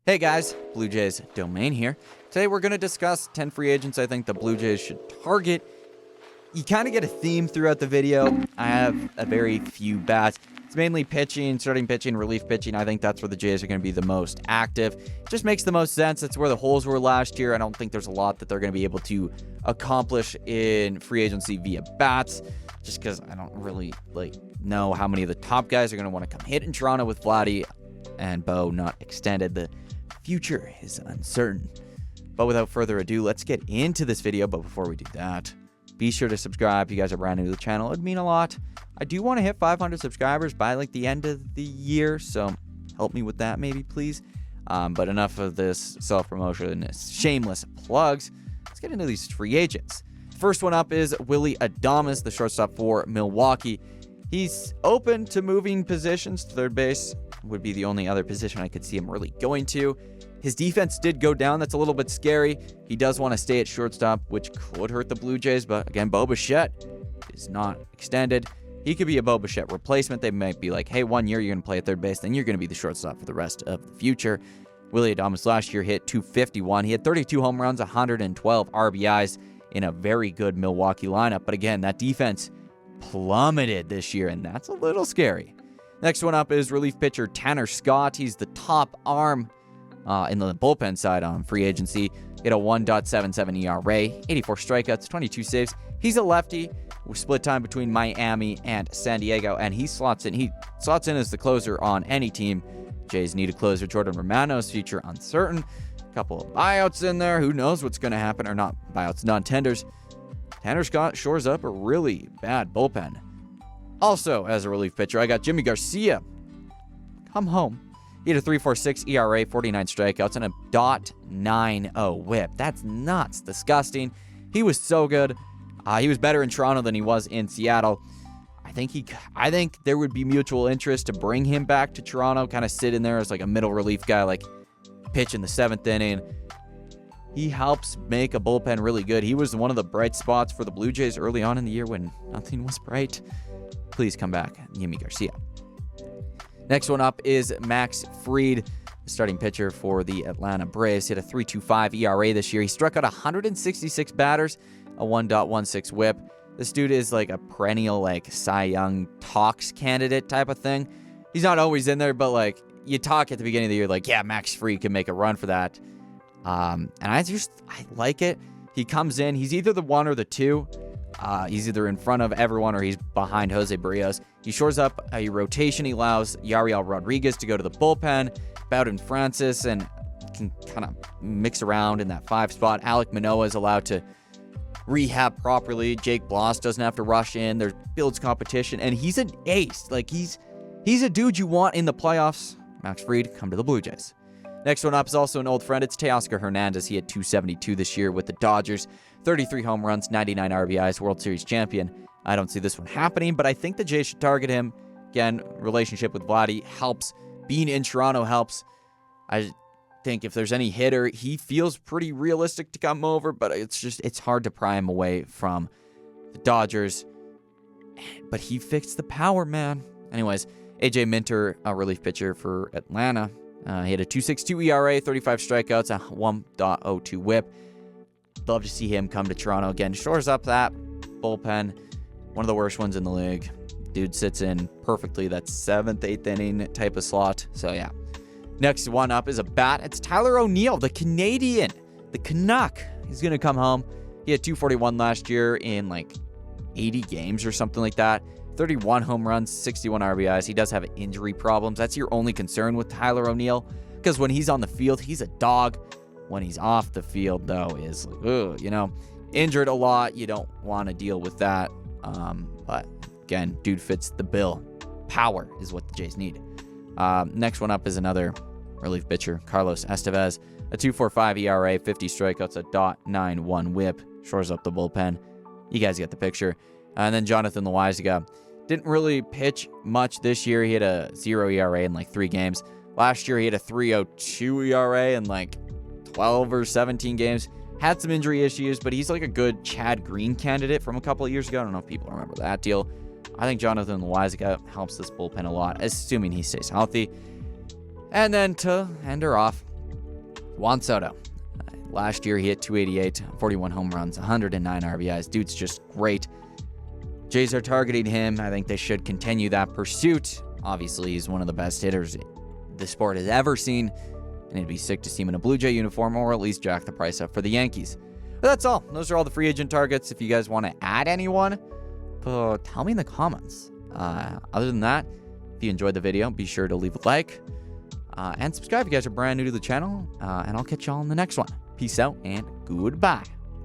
Hey guys, Blue Jays Domain here. Today we're going to discuss 10 free agents I think the Blue Jays should target. You kind of get a theme throughout the video. I have a very few bats. It's mainly pitching, starting pitching, relief pitching. I think that's where the Jays are going to be the most active. It just makes the most sense. That's where the holes were last year. I don't think there's a lot that they're going to be able to accomplish in free agency via bats, just because I don't really know how many of the top guys are going to want to come hit in Toronto with Vladdy and Bo not extended. The future is uncertain. But without further ado, let's get into this video. But before we do that, be sure to subscribe if you guys are brand new to the channel. It would mean a lot. I do want to hit 500 subscribers by the end of the year, so help me with that maybe, please. But enough of this self-promotion and shameless plugs. Let's get into these free agents. First one up is Willy Adames, the shortstop for Milwaukee. He's open to moving positions. Third base would be the only other position I could see him really going to. His defense did go down. That's a little bit scary. He does want to stay at shortstop, which could hurt the Blue Jays. But again, Bo Bichette is not extended. He could be a Bo Bichette replacement. They might be like, hey, 1 year you're going to play at third base, then you're going to be the shortstop for the rest of the future. Willy Adames last year hit .251. He had 32 home runs, 112 RBIs in a very good Milwaukee lineup. But again, that defense plummeted this year, and that's a little scary. Next one up is relief pitcher Tanner Scott. He's the top arm in the bullpen side on free agency. He had a 1.77 ERA, 84 strikeouts, 22 saves. He's a lefty with split time between Miami and San Diego, and he slots in as the closer on any team. Jays need a closer. Jordan Romano's future uncertain. A couple of buyouts in there. Who knows what's going to happen, or not buyouts, non-tenders. Tanner Scott shores up a really bad bullpen. Also, as a relief pitcher, I got Jimmy Garcia. Come home. He had a 3.46 ERA, 49 strikeouts, and a .90 whip. That's nuts. Disgusting. He was so good. He was better in Toronto than he was in Seattle. I think there would be mutual interest to bring him back to Toronto, kind of sit in there as like a middle relief guy, like pitch in the 7th inning. He helps make a bullpen really good. He was one of the bright spots for the Blue Jays early on in the year when nothing was bright. Please come back, Jimmy Garcia. Next one up is Max Fried, the starting pitcher for the Atlanta Braves. He had a 3.25 ERA this year. He struck out 166 batters, a 1.16 whip. This dude is like a perennial Cy Young talks candidate type of thing. He's not always in there, but you talk at the beginning of the year yeah, Max Fried can make a run for that. And I like it. He comes in, he's either the 1 or the 2. He's either in front of everyone or he's behind Jose Barrios. He shores up a rotation. He allows Yariel Rodriguez to go to the bullpen, Bowden Francis, and can kind of mix around in that 5 spot. Alek Manoah is allowed to rehab properly. Jake Bloss doesn't have to rush in. There builds competition, and he's an ace. He's a dude you want in the playoffs. Max Fried, come to the Blue Jays. Next one up is also an old friend. It's Teoscar Hernandez. He had 272 this year with the Dodgers. 33 home runs, 99 RBIs, World Series champion. I don't see this one happening, but I think the Jays should target him. Again, relationship with Vladdy helps. Being in Toronto helps. I think if there's any hitter, he feels pretty realistic to come over, but it's hard to pry him away from the Dodgers. But he fixed the power, man. Anyways, AJ Minter, a relief pitcher for Atlanta. He had a 2.62 ERA, 35 strikeouts, a 1.02 whip. Love to see him come to Toronto again. Shores up that bullpen. One of the worst ones in the league. Dude sits in perfectly that 7th, 8th inning type of slot. So, yeah. Next one up is a bat. It's Tyler O'Neill, the Canadian, the Canuck. He's going to come home. He had 241 last year in 80 games or something like that. 31 home runs, 61 RBIs. He does have injury problems. That's your only concern with Tyler O'Neill, because when he's on the field, he's a dog. When he's off the field, though, is injured a lot. You don't want to deal with that. But again, dude fits the bill. Power is what the Jays need. Next one up is another relief pitcher, Carlos Estevez. A 2.45 ERA, 50 strikeouts, a .91 whip. Shores up the bullpen. You guys get the picture. And then Jonathan Loaisiga didn't really pitch much this year. He had a 0 ERA in 3 games. Last year, he had a 3.02 ERA in 12 or 17 games. Had some injury issues, but he's a good Chad Green candidate from a couple of years ago. I don't know if people remember that deal. I think Jonathan Loaisiga helps this bullpen a lot, assuming he stays healthy. And then to end her off, Juan Soto. Last year, he hit 288, 41 home runs, 109 RBIs. Dude's just great. Jays are targeting him. I think they should continue that pursuit. Obviously, he's one of the best hitters the sport has ever seen, and it'd be sick to see him in a Blue Jay uniform or at least jack the price up for the Yankees. But that's all. Those are all the free agent targets. If you guys want to add anyone, tell me in the comments. Other than that, if you enjoyed the video, be sure to leave a like and subscribe if you guys are brand new to the channel, and I'll catch y'all in the next one. Peace out and goodbye.